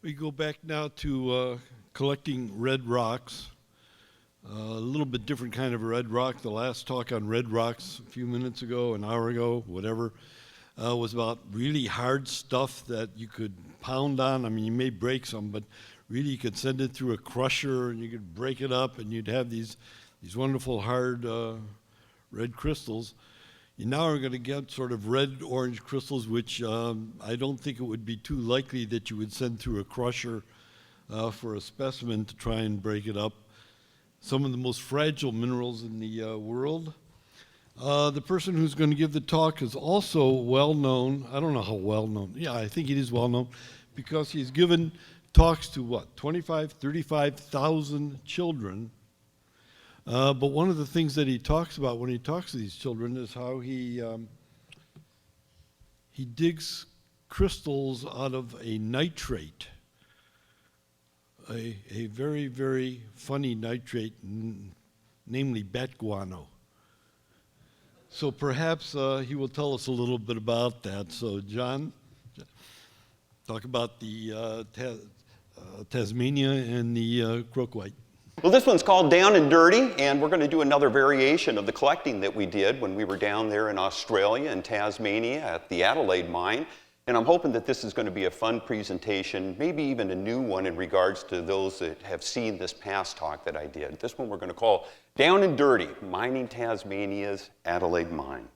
We go back now to collecting red rocks. A little bit different kind of red rock. The last talk on red rocks a few minutes ago, an hour ago, whatever, was about really hard stuff that you could pound on. I mean, you may break some, but really you could send it through a crusher and you could break it up and you'd have these wonderful hard red crystals. You now are going to get sort of red-orange crystals, which I don't think it would be too likely that you would send through a crusher for a specimen to try and break it up. Some of the most fragile minerals in the world. The person who's going to give the talk is also well-known. I don't know how well-known. Yeah, I think it is well-known because he's given talks to, what, 25, 35,000 children. But one of the things that he talks about when he talks to these children is how he digs crystals out of a nitrate, a very, very funny nitrate, namely bat guano. So perhaps he will tell us a little bit about that. So John, talk about the Tasmania and the crocoite. Well, this one's called Down and Dirty, and we're going to do another variation of the collecting that we did when we were down there in Australia and Tasmania at the Adelaide mine. And I'm hoping that this is going to be a fun presentation, maybe even a new one in regards to those that have seen this past talk that I did. This one we're going to call Down and Dirty, Mining Tasmania's Adelaide Mine.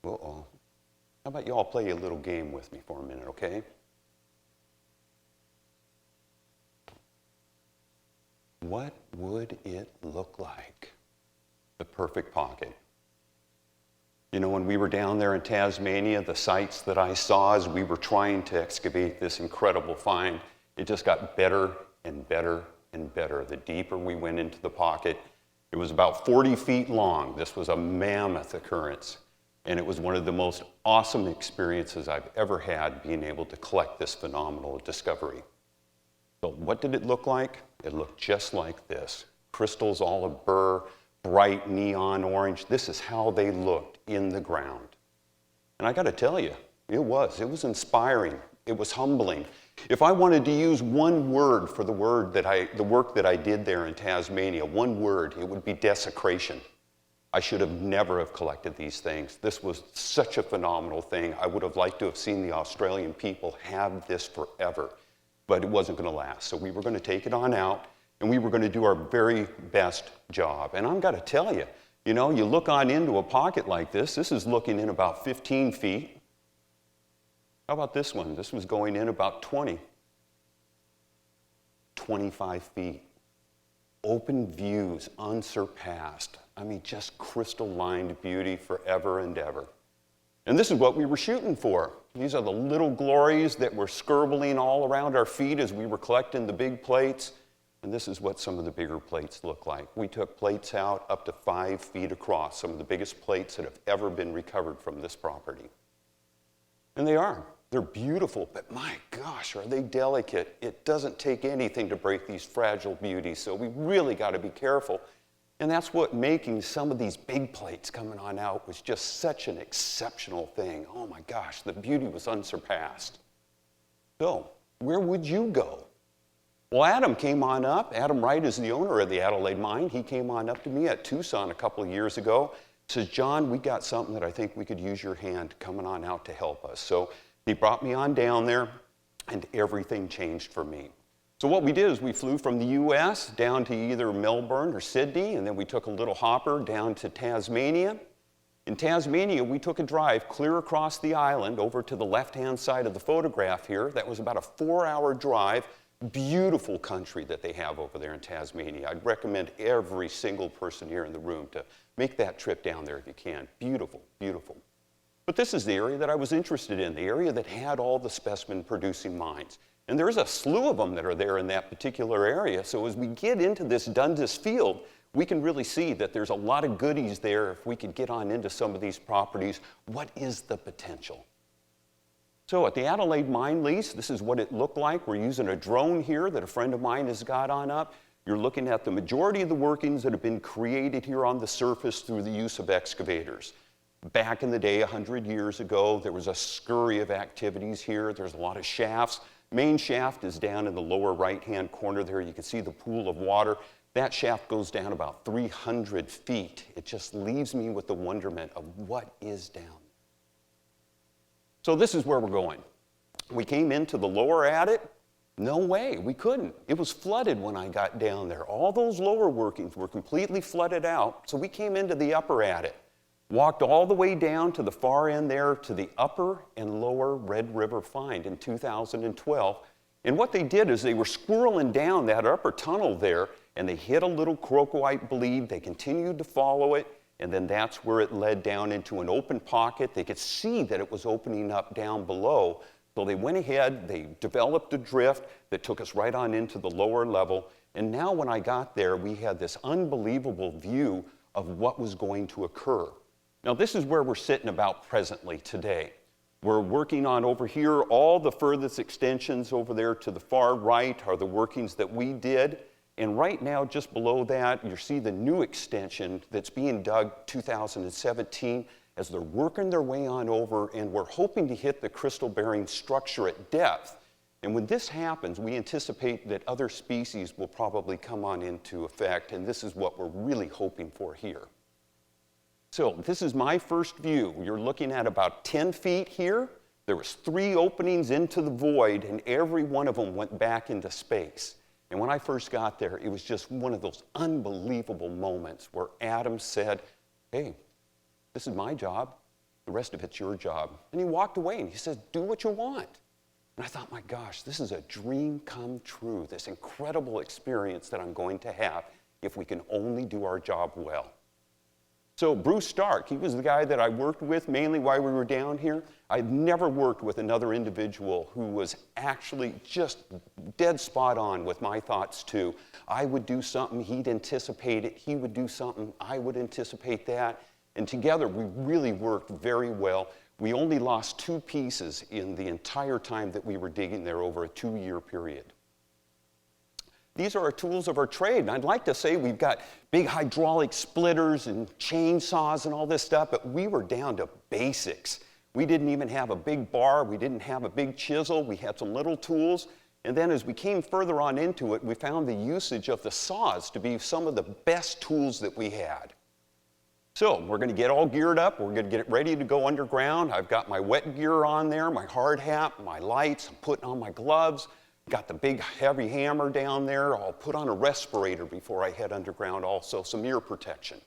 Uh-oh. How about you all play a little game with me for a minute, okay? What would it look like? The perfect pocket. You know, when we were down there in Tasmania, the sights that I saw as we were trying to excavate this incredible find, it just got better and better and better. The deeper we went into the pocket, it was about 40 feet long. This was a mammoth occurrence. And it was one of the most awesome experiences I've ever had being able to collect this phenomenal discovery. So what did it look like? It looked just like this. Crystals all aburr, bright neon orange. This is how they looked in the ground. And I got to tell you, it was inspiring. It was humbling. If I wanted to use one word for the work that I did there in Tasmania, one word, it would be desecration. I should have never have collected these things. This was such a phenomenal thing. I would have liked to have seen the Australian people have this forever. But it wasn't going to last. So we were going to take it on out, and we were going to do our very best job. And I've got to tell you, you know, you look on into a pocket like this. This is looking in about 15 feet. How about this one? This was going in about 25 feet. Open views, unsurpassed. I mean, just crystal-lined beauty forever and ever. And this is what we were shooting for. These are the little glories that were scurbling all around our feet as we were collecting the big plates. And this is what some of the bigger plates look like. We took plates out up to 5 feet across, some of the biggest plates that have ever been recovered from this property. And they are. They're beautiful, but my gosh, are they delicate. It doesn't take anything to break these fragile beauties, so we really got to be careful. And that's what making some of these big plates coming on out was just such an exceptional thing. Oh my gosh, the beauty was unsurpassed. So, where would you go? Well, Adam came on up. Adam Wright is the owner of the Adelaide mine. He came on up to me at Tucson a couple of years ago. Says, John, we got something that I think we could use your hand coming on out to help us. So he brought me on down there, and everything changed for me. So what we did is we flew from the U.S. down to either Melbourne or Sydney, and then we took a little hopper down to Tasmania. In Tasmania, we took a drive clear across the island over to the left-hand side of the photograph here. That was about a 4-hour drive. Beautiful country that they have over there in Tasmania. I'd recommend every single person here in the room to make that trip down there if you can. Beautiful, beautiful. But this is the area that I was interested in, the area that had all the specimen-producing mines. And there's a slew of them that are there in that particular area. So as we get into this Dundas field, we can really see that there's a lot of goodies there. If we could get on into some of these properties, what is the potential? So at the Adelaide mine lease, this is what it looked like. We're using a drone here that a friend of mine has got on up. You're looking at the majority of the workings that have been created here on the surface through the use of excavators. Back in the day, 100 years ago, there was a scurry of activities here. There's a lot of shafts. Main shaft is down in the lower right-hand corner there. You can see the pool of water. That shaft goes down about 300 feet. It just leaves me with the wonderment of what is down there. So this is where we're going. We came into the lower adit. No way, we couldn't. It was flooded when I got down there. All those lower workings were completely flooded out, so we came into the upper adit. Walked all the way down to the far end there to the upper and lower Red River find in 2012. And what they did is they were squirreling down that upper tunnel there, and they hit a little crocoite bleed. They continued to follow it, and then that's where it led down into an open pocket. They could see that it was opening up down below. So they went ahead, they developed a drift that took us right on into the lower level. And now when I got there, we had this unbelievable view of what was going to occur. Now this is where we're sitting about presently today. We're working on over here, all the furthest extensions over there to the far right are the workings that we did. And right now, just below that, you see the new extension that's being dug 2017 as they're working their way on over, and we're hoping to hit the crystal-bearing structure at depth. And when this happens, we anticipate that other species will probably come on into effect, and this is what we're really hoping for here. So this is my first view. You're looking at about 10 feet here. There was 3 openings into the void, and every one of them went back into space. And when I first got there, it was just one of those unbelievable moments where Adam said, hey, this is my job. The rest of it's your job. And he walked away, and he said, do what you want. And I thought, my gosh, this is a dream come true, this incredible experience that I'm going to have if we can only do our job well. So Bruce Stark, he was the guy that I worked with mainly while we were down here. I've never worked with another individual who was actually just dead spot on with my thoughts too. I would do something, he'd anticipate it. He would do something, I would anticipate that. And together we really worked very well. We only lost 2 pieces in the entire time that we were digging there over a 2-year period. These are our tools of our trade. And I'd like to say we've got big hydraulic splitters and chainsaws and all this stuff, but we were down to basics. We didn't even have a big bar. We didn't have a big chisel. We had some little tools. And then as we came further on into it, we found the usage of the saws to be some of the best tools that we had. So we're going to get all geared up. We're going to get it ready to go underground. I've got my wet gear on there, my hard hat, my lights. I'm putting on my gloves. Got the big heavy hammer down there. I'll put on a respirator before I head underground also, some ear protection.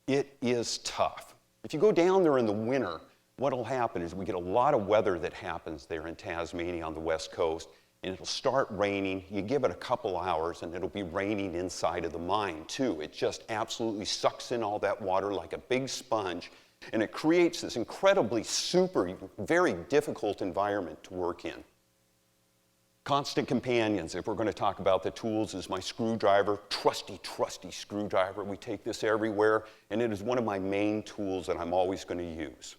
It is tough. If you go down there in the winter, what will happen is we get a lot of weather that happens there in Tasmania on the west coast, and it'll start raining. You give it a couple hours and it'll be raining inside of the mine too. It just absolutely sucks in all that water like a big sponge, and it creates this incredibly very difficult environment to work in. Constant companions, if we're going to talk about the tools, is my screwdriver, trusty screwdriver. We take this everywhere, and it is one of my main tools that I'm always going to use.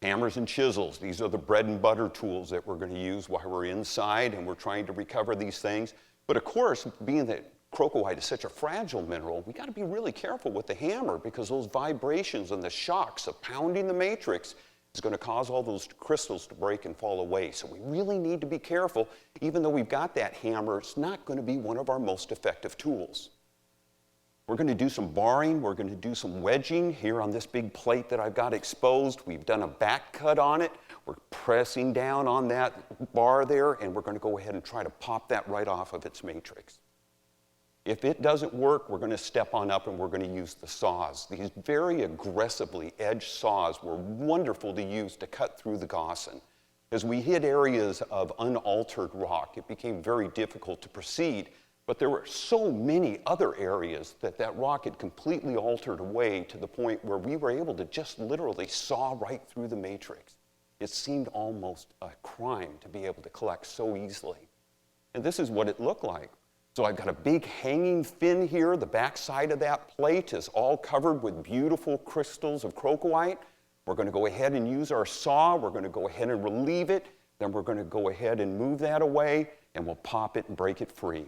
Hammers and chisels, these are the bread and butter tools that we're going to use while we're inside and we're trying to recover these things. But of course, being that crocoite is such a fragile mineral, we got to be really careful with the hammer because those vibrations and the shocks of pounding the matrix is going to cause all those crystals to break and fall away. So we really need to be careful. Even though we've got that hammer, it's not going to be one of our most effective tools. We're going to do some barring. We're going to do some wedging here on this big plate that I've got exposed. We've done a back cut on it. We're pressing down on that bar there, and we're going to go ahead and try to pop that right off of its matrix. If it doesn't work, we're going to step on up and we're going to use the saws. These very aggressively edged saws were wonderful to use to cut through the gossan. As we hit areas of unaltered rock, it became very difficult to proceed, but there were so many other areas that rock had completely altered away to the point where we were able to just literally saw right through the matrix. It seemed almost a crime to be able to collect so easily. And this is what it looked like. So I've got a big hanging fin here. The back side of that plate is all covered with beautiful crystals of crocoite. We're going to go ahead and use our saw. We're going to go ahead and relieve it. Then we're going to go ahead and move that away, and we'll pop it and break it free.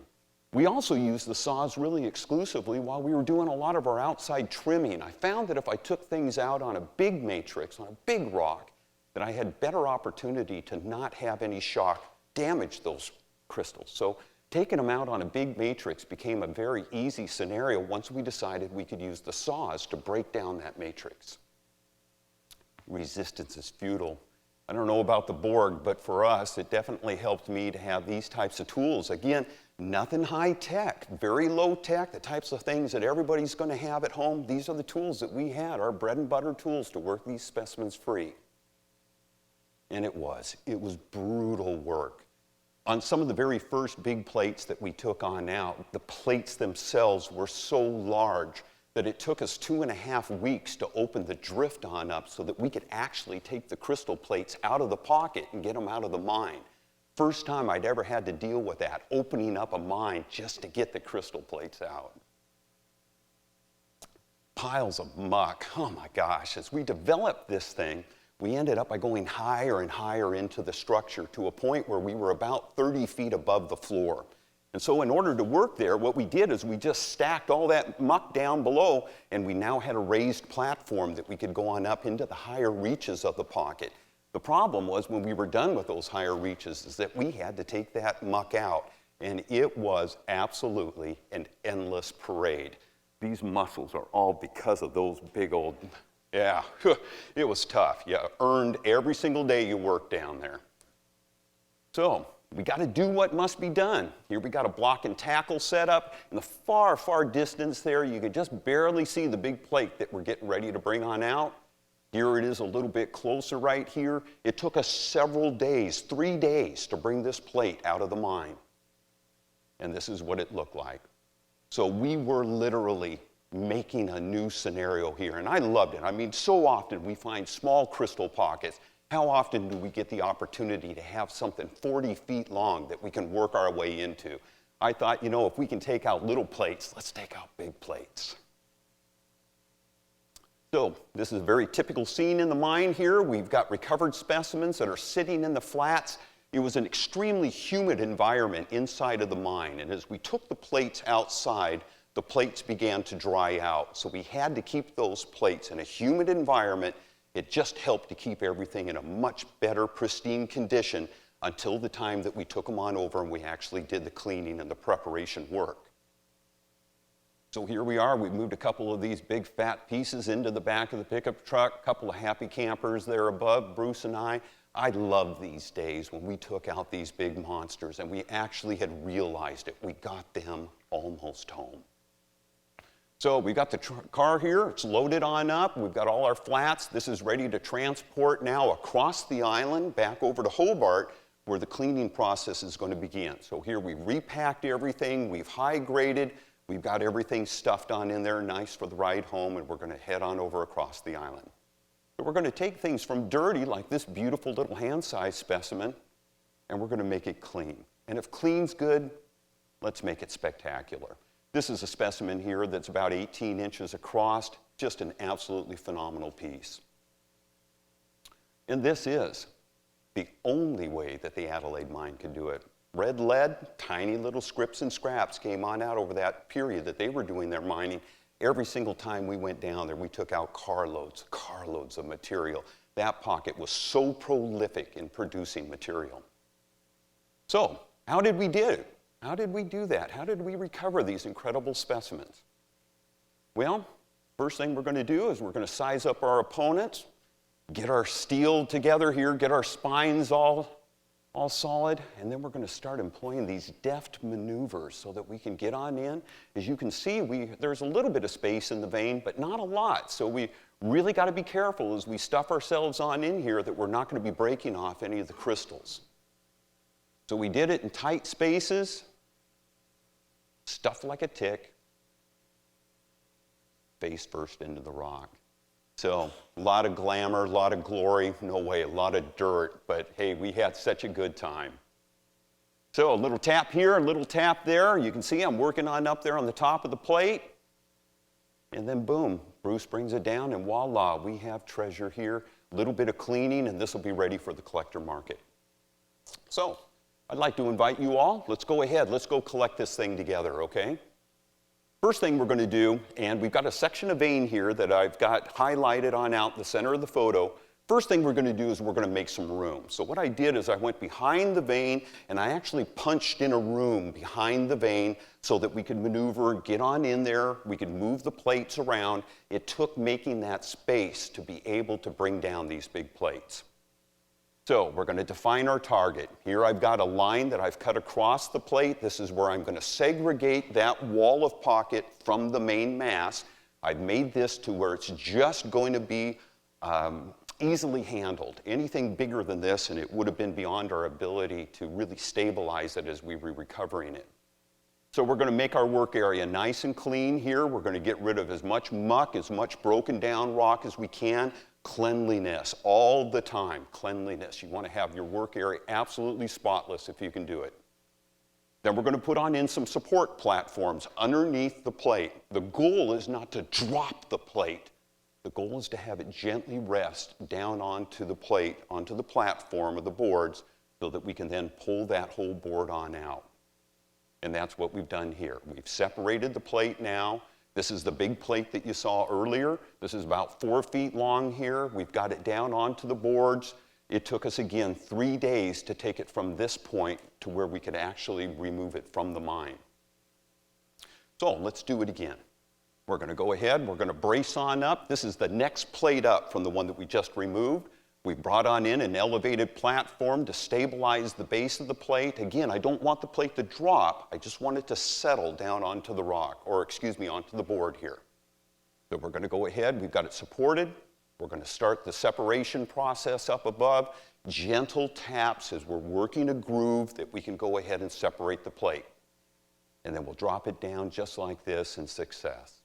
We also used the saws really exclusively while we were doing a lot of our outside trimming. I found that if I took things out on a big matrix, on a big rock, that I had better opportunity to not have any shock damage those crystals. So taking them out on a big matrix became a very easy scenario once we decided we could use the saws to break down that matrix. Resistance is futile. I don't know about the Borg, but for us, it definitely helped me to have these types of tools. Again, nothing high tech, very low tech, the types of things that everybody's going to have at home. These are the tools that we had, our bread and butter tools to work these specimens free. And it was brutal work. On some of the very first big plates that we took on out, the plates themselves were so large that it took us 2.5 weeks to open the drift on up so that we could actually take the crystal plates out of the pocket and get them out of the mine. First time I'd ever had to deal with that, opening up a mine just to get the crystal plates out. Piles of muck, oh my gosh. As we developed this thing, we ended up by going higher and higher into the structure to a point where we were about 30 feet above the floor. And so in order to work there, what we did is we just stacked all that muck down below, and we now had a raised platform that we could go on up into the higher reaches of the pocket. The problem was when we were done with those higher reaches is that we had to take that muck out, and it was absolutely an endless parade. These muscles are all because of those big old, yeah, it was tough. You earned every single day you worked down there. So we got to do what must be done. Here we got a block and tackle set up. In the far, far distance there, you could just barely see the big plate that we're getting ready to bring on out. Here it is a little bit closer right here. It took us several days, 3 days, to bring this plate out of the mine. And this is what it looked like. So we were literally making a new scenario here, and I loved it. I mean, so often we find small crystal pockets. How often do we get the opportunity to have something 40 feet long that we can work our way into? I thought, you know, if we can take out little plates, let's take out big plates. So this is a very typical scene in the mine here. We've got recovered specimens that are sitting in the flats. It was an extremely humid environment inside of the mine, and as we took the plates outside, the plates began to dry out. So we had to keep those plates in a humid environment. It just helped to keep everything in a much better, pristine condition until the time that we took them on over and we actually did the cleaning and the preparation work. So here we are. We've moved a couple of these big fat pieces into the back of the pickup truck, a couple of happy campers there above, Bruce and I. I love these days when we took out these big monsters and we actually had realized it. We got them almost home. So we've got the car here, it's loaded on up, we've got all our flats. This is ready to transport now across the island back over to Hobart where the cleaning process is going to begin. So here we've repacked everything, we've high graded, we've got everything stuffed on in there nice for the ride home, and we're going to head on over across the island. So we're going to take things from dirty, like this beautiful little hand-sized specimen, and we're going to make it clean. And if clean's good, let's make it spectacular. This is a specimen here that's about 18 inches across, just an absolutely phenomenal piece. And this is the only way that the Adelaide mine could do it. Red lead, tiny little scrips and scraps came on out over that period that they were doing their mining. Every single time we went down there, we took out carloads of material. That pocket was so prolific in producing material. So, how did we do it? How did we do that? How did we recover these incredible specimens? Well, first thing we're going to do is we're going to size up our opponents, get our steel together here, get our spines all solid, and then we're going to start employing these deft maneuvers so that we can get on in. As you can see, there's a little bit of space in the vein, but not a lot. So we really got to be careful as we stuff ourselves on in here that we're not going to be breaking off any of the crystals. So we did it in tight spaces, stuffed like a tick, face first into the rock. So a lot of glamour, a lot of glory, no way, a lot of dirt, but hey, we had such a good time. So a little tap here, a little tap there. You can see I'm working on up there on the top of the plate. And then boom, Bruce brings it down and voila, we have treasure here. A little bit of cleaning and this will be ready for the collector market. So I'd like to invite you all. Let's go ahead. Let's go collect this thing together, okay? First thing we're going to do, and we've got a section of vein here that I've got highlighted on out in the center of the photo. First thing we're going to do is we're going to make some room. So what I did is I went behind the vein and I actually punched in a room behind the vein so that we could maneuver, get on in there, we could move the plates around. It took making that space to be able to bring down these big plates. So we're going to define our target. Here I've got a line that I've cut across the plate. This is where I'm going to segregate that wall of pocket from the main mass. I've made this to where it's just going to be easily handled. Anything bigger than this, and it would have been beyond our ability to really stabilize it as we were recovering it. So we're going to make our work area nice and clean here. We're going to get rid of as much muck, as much broken down rock as we can. Cleanliness, all the time, cleanliness. You want to have your work area absolutely spotless if you can do it. Then we're going to put on in some support platforms underneath the plate. The goal is not to drop the plate. The goal is to have it gently rest down onto the plate, onto the platform of the boards, so that we can then pull that whole board on out. And that's what we've done here. We've separated the plate now. This is the big plate that you saw earlier. This is about 4 feet long here. We've got it down onto the boards. It took us, again, 3 days to take it from this point to where we could actually remove it from the mine. So let's do it again. We're going to go ahead, we're going to brace on up. This is the next plate up from the one that we just removed. We brought on in an elevated platform to stabilize the base of the plate. Again, I don't want the plate to drop. I just want it to settle down onto the rock, or excuse me, onto the board here. So we're going to go ahead, we've got it supported. We're going to start the separation process up above. Gentle taps as we're working a groove that we can go ahead and separate the plate. And then we'll drop it down just like this in success.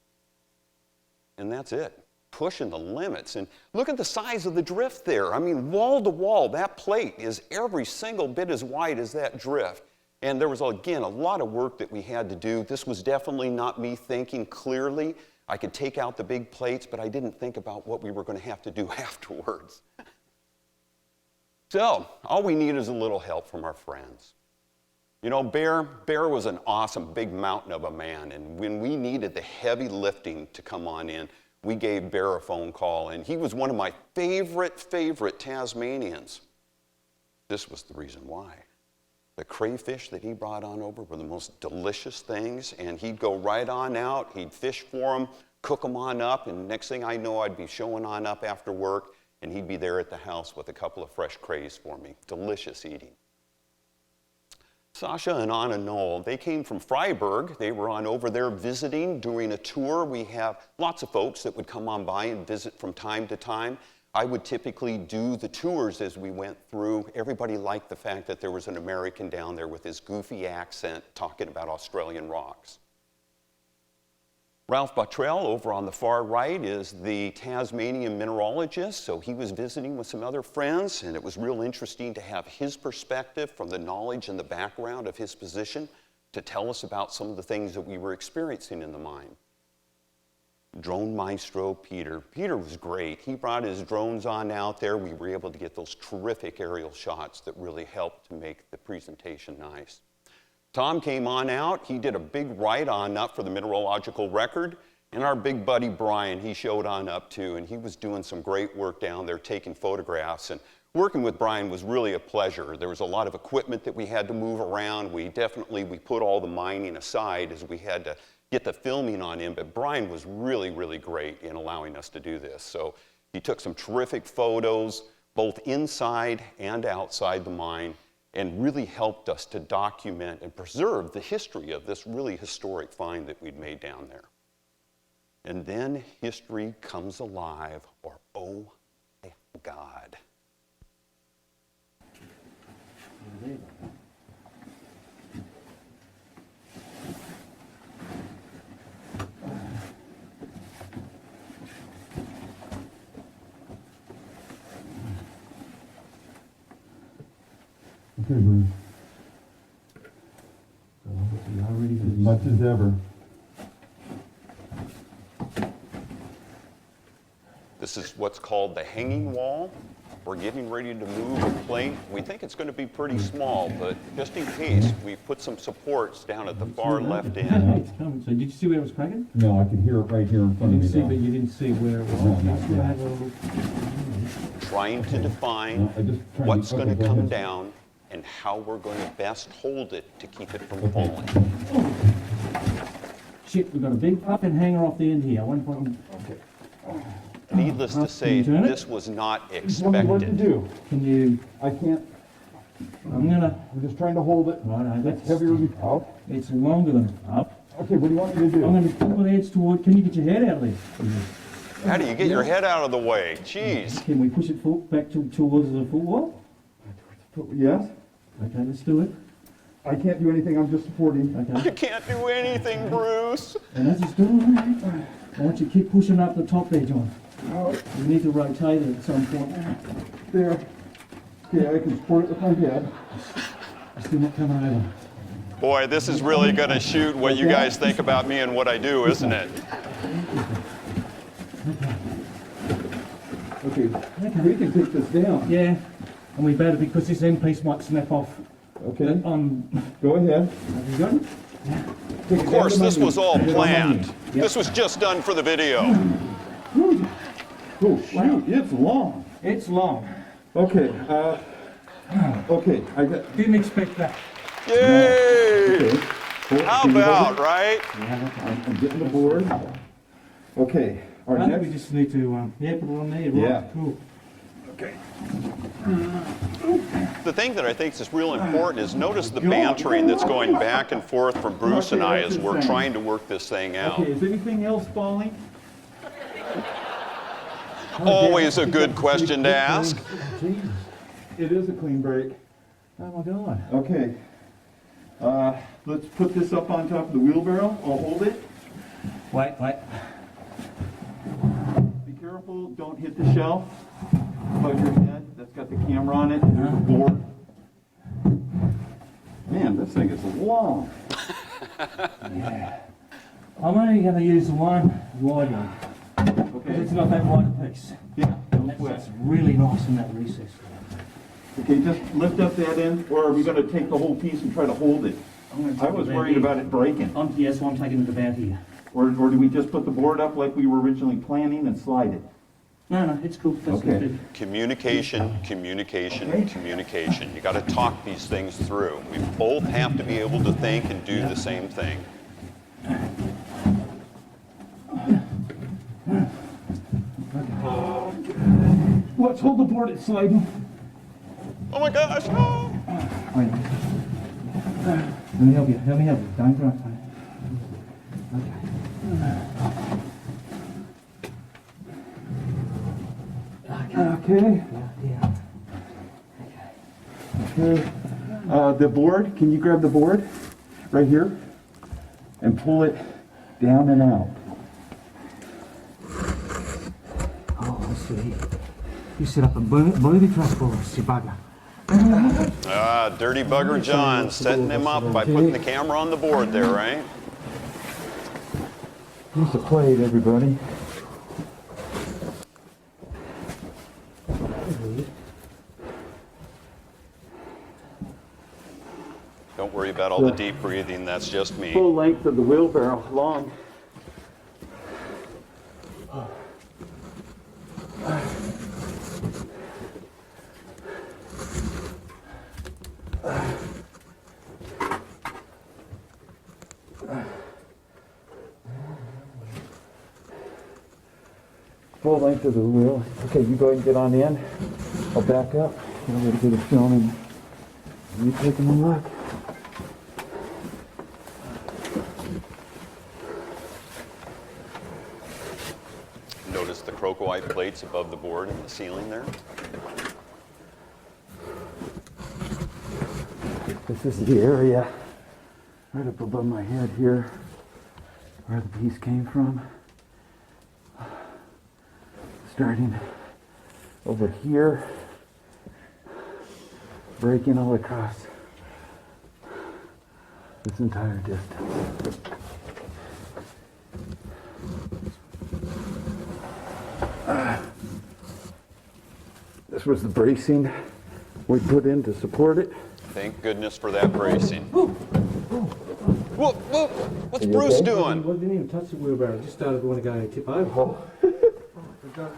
And that's it. Pushing the limits. And look at the size of the drift there. I mean, wall to wall, that plate is every single bit as wide as that drift. And there was, again, a lot of work that we had to do. This was definitely not me thinking clearly. I could take out the big plates, but I didn't think about what we were going to have to do afterwards. So, all we need is a little help from our friends. You know, Bear was an awesome big mountain of a man, and when we needed the heavy lifting to come on in, we gave Bear a phone call, and he was one of my favorite Tasmanians. This was the reason why. The crayfish that he brought on over were the most delicious things, and he'd go right on out, he'd fish for them, cook them on up, and next thing I know, I'd be showing on up after work, and he'd be there at the house with a couple of fresh crays for me. Delicious eating. Sasha and Anna Knoll, they came from Freiburg. They were on over there visiting, doing a tour. We have lots of folks that would come on by and visit from time to time. I would typically do the tours as we went through. Everybody liked the fact that there was an American down there with his goofy accent talking about Australian rocks. Ralph Bottrell over on the far right is the Tasmanian mineralogist, so he was visiting with some other friends, and it was real interesting to have his perspective from the knowledge and the background of his position to tell us about some of the things that we were experiencing in the mine. Drone maestro Peter. Peter was great. He brought his drones on out there. We were able to get those terrific aerial shots that really helped to make the presentation nice. Tom came on out. He did a big write-on up for the mineralogical record. And our big buddy Brian, he showed on up too, and he was doing some great work down there taking photographs. And working with Brian was really a pleasure. There was a lot of equipment that we had to move around. We put all the mining aside as we had to get the filming on him, but Brian was really, really great in allowing us to do this. So he took some terrific photos, both inside and outside the mine, and really helped us to document and preserve the history of this really historic find that we'd made down there. And then history comes alive, or oh my God. Okay, Bruce. As much as ever. This is what's called the hanging wall. We're getting ready to move a plate. We think it's going to be pretty small, but just in case, we put some supports down at the far left end. It's coming. So did you see where it was cracking? No, I can hear it right here in front You of me didn't see, now. but you didn't see where it was. No, not Let's go yet. have a look. Trying to define No, I just trying to- what's going okay, to go come ahead. down and how we're going to best hold it to keep it from falling. Shit, we've got a big fucking hanger off the end here. One point. Needless to say, Can you turn it? this was not Tell me what to expected. do. Can you? I can't, I'm gonna. I'm just trying to hold it. Right, no, It's heavier than, oh, It's longer than up. okay, what do you want me to I'm do? gonna pull the edge toward. Can you get your head out of there? How do you get your head out of the way? Jeez. Can we push it back towards the foot wall? Yes? Okay, let's do it. I can't do anything, I'm just supporting. Okay. I can't do anything, Bruce. And as it's doing that, I want you to keep pushing up the top there, John. Oh, You need to rotate it at some point. there. Okay, I can support it with my head. It's still not coming over. Boy, this is really going to shoot what you guys think about me and what I do, isn't it? Okay, we can take this down. Yeah, and we better because this end piece might snap off. Okay, On. go ahead. Have you got it? Take it Of course, down to this my was knee. all Take it on my planned. knee. This was just done for the video. Oh, shoot, it's long. It's long. Okay, okay, I got, Didn't expect that. Yay! okay. How Can you hold about, it? right? I'm getting the board. Okay, all I right, think we next. just need to, yeah, put it on there. Right. Yeah. Cool. Okay. The thing that I think is real important is notice the bantering that's going back and forth from Bruce and I as we're trying to work this thing out. Okay, is anything else falling? Always a good question to ask. Jesus, it is a clean break. Oh my God. Okay, let's put this up on top of the wheelbarrow. I'll hold it. Wait. Be careful, don't hit the shelf. Above your head, that's got the camera on it, there's a board. Man, this thing is long. Yeah. I'm only going to use the one wide one. Because it's Okay, got that wide piece. yeah, don't That's sweat. really nice in that recess. Okay, just lift up that end, or are we gonna take the whole piece and try to hold it? I was worried about it breaking. Yes, I'm taking it about here. Or do we just put the board up like we were originally planning and slide it? No, it's cool. That's Okay. good. Communication, communication, communication. You got to talk these things through. We both have to be able to think and do the same thing. Let's hold the board at sliding. Oh my gosh, no! Wait. Let me help you. Don't run. Okay. Yeah. Okay. The board, can you grab the board right here and pull it down and out? Oh, I see. You set up a booby trap for us, you bugger. Ah, dirty bugger John, setting him up by putting the camera on the board there, right? Here's the plate, everybody. Don't worry about all the deep breathing, that's just me. Full length of the wheelbarrow, long. Full length of the wheel. Okay, you go ahead and get on in. I'll back up. Get a little bit of film and you taking a look. Notice the crocoite plates above the board and the ceiling there. This is the area right up above my head here where the piece came from. Starting over here, breaking all across this entire distance. This This was the bracing we put in to support it. Thank goodness for that bracing. Whoa, whoa, what's Are you Bruce okay? doing? Well, didn't even touch the wheelbarrow. Just started to want to go tip over.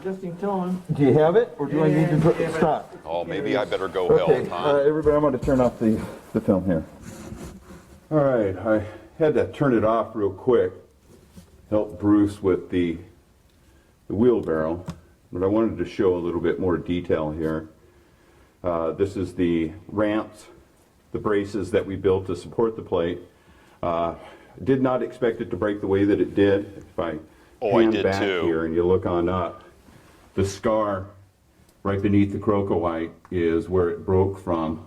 Just in time. Do you have it, or do I need to Yeah, but- stop? Oh, maybe I better go Okay, help, huh? everybody, I'm going to turn off the film here. All right, I had to turn it off real quick. Help Bruce with the wheelbarrow, but I wanted to show a little bit more detail here. This is the ramps, the braces that we built to support the plate. Did not expect it to break the way that it did. If I Oh, I hand did back too. here and you look on up, the scar right beneath the crocoite is where it broke from,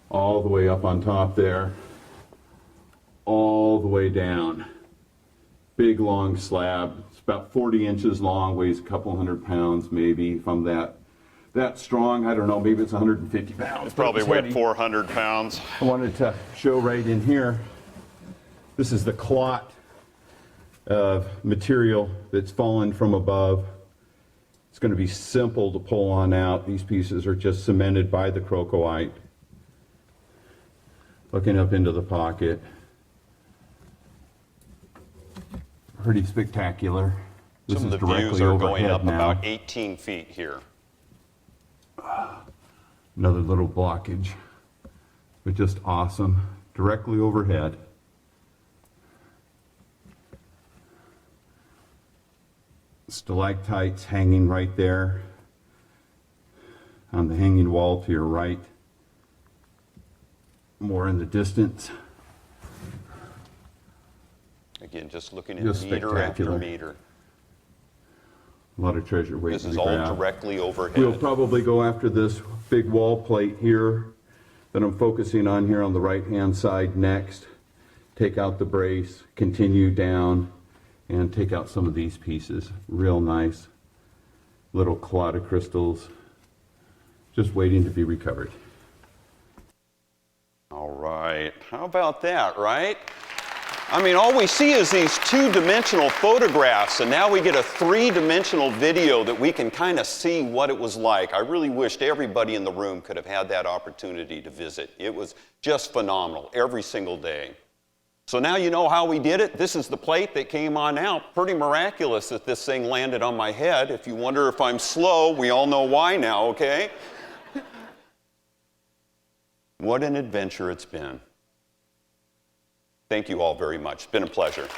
all the way up on top there, all the way down. Big long slab. It's about 40 inches long, weighs a couple 100 pounds maybe. If I'm that strong, I don't know, maybe it's 150 pounds. It's probably but weighed heavy. 400 pounds. I wanted to show right in here, this is the clot of material that's fallen from above. It's going to be simple to pull on out. These pieces are just cemented by the crocoite. Looking up into the pocket. Pretty spectacular. This Some is of the views directly are going overhead up now. about 18 feet here. Another little blockage, but just awesome. Directly overhead. Stalactites hanging right there on the hanging wall to your right. More in the distance. Again, just looking at Just meter after spectacular. meter. A lot of treasure waiting This to is be all grabbed. directly overhead. We'll probably go after this big wall plate here that I'm focusing on here on the right-hand side next. Take out the brace, continue down, and take out some of these pieces. Real nice little clot of crystals just waiting to be recovered. All right, how about that, right? I mean, all we see is these two-dimensional photographs, and now we get a three-dimensional video that we can kind of see what it was like. I really wished everybody in the room could have had that opportunity to visit. It was just phenomenal every single day. So now you know how we did it. This is the plate that came on out. Pretty miraculous that this thing landed on my head. If you wonder if I'm slow, we all know why now, okay? What an adventure it's been. Thank you all very much. It's been a pleasure.